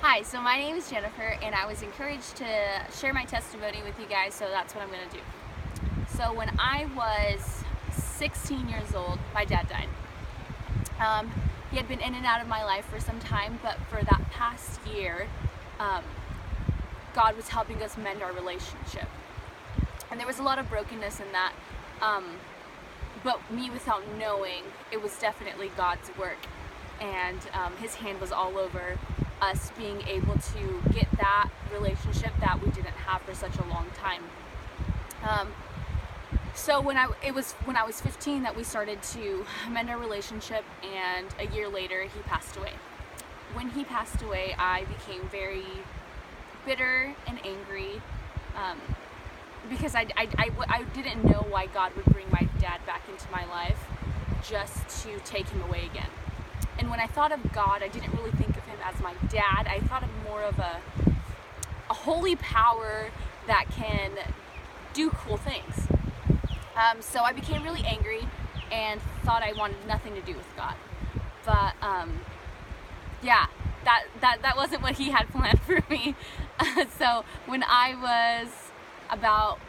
Hi, so my name is Jennifer, and I was encouraged to share my testimony with you guys, so that's what I'm going to do. So when I was 16 years old, my dad died. He had been in and out of my life for some time, but for that past year, God was helping us mend our relationship. And there was a lot of brokenness in that, but me without knowing, it was definitely God's work. And His hand was all over us being able to get that relationship that we didn't have for such a long time. So when I was 15 that we started to mend our relationship, and a year later he passed away. When he passed away, I became very bitter and angry because I didn't know why God would bring my dad back into my life just to take him away again. And when I thought of God, I didn't really think of Him as my dad. I thought of more of a holy power that can do cool things. So I became really angry and thought I wanted nothing to do with God. But yeah, that wasn't what He had planned for me. So when I was about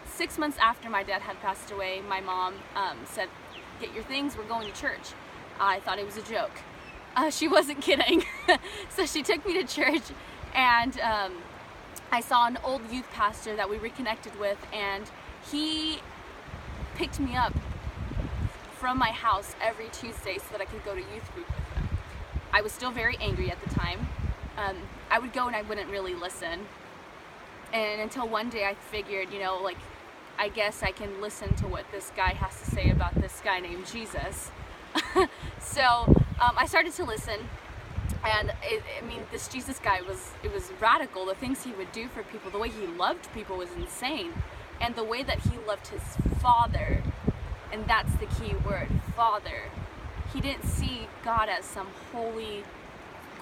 6 months after my dad had passed away, my mom said, "Get your things, we're going to church." I thought it was a joke. She wasn't kidding. So she took me to church, and I saw an old youth pastor that we reconnected with, and he picked me up from my house every Tuesday so that I could go to youth group with him. I was still very angry at the time. I would go and I wouldn't really listen. And until one day I figured, I guess I can listen to what this guy has to say about this guy named Jesus. So I started to listen, and this Jesus guy it was radical. The things he would do for people, the way he loved people was insane, and the way that he loved his Father, and that's the key word, Father. He didn't see God as some holy,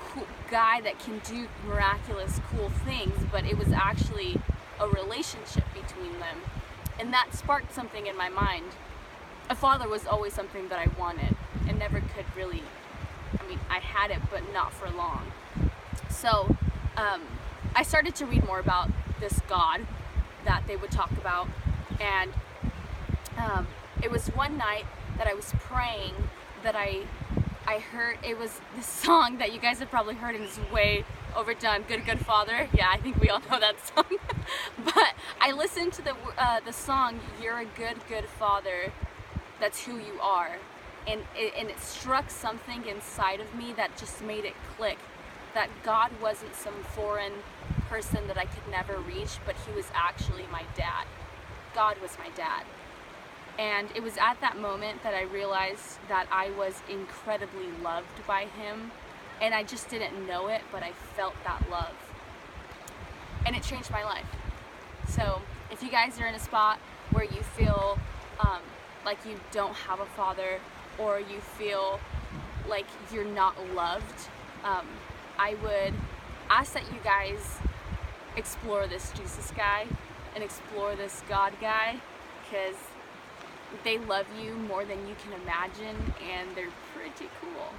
cool guy that can do miraculous, cool things, but it was actually a relationship between them, and that sparked something in my mind. A father was always something that I wanted and never could really, I had it, but not for long. So I started to read more about this God that they would talk about, and it was one night that I was praying that I heard, it was this song that you guys have probably heard and is way overdone, Good Good Father. Yeah, I think we all know that song. But I listened to the song, You're a Good Good Father, that's who you are, and it struck something inside of me that just made it click, that God wasn't some foreign person that I could never reach, but He was actually my dad. God was my dad. And it was at that moment that I realized that I was incredibly loved by Him, and I just didn't know it, but I felt that love, and it changed my life. So if you guys are in a spot where you feel like you don't have a father, or you feel like you're not loved, I would ask that you guys explore this Jesus guy and explore this God guy, because they love you more than you can imagine, and they're pretty cool.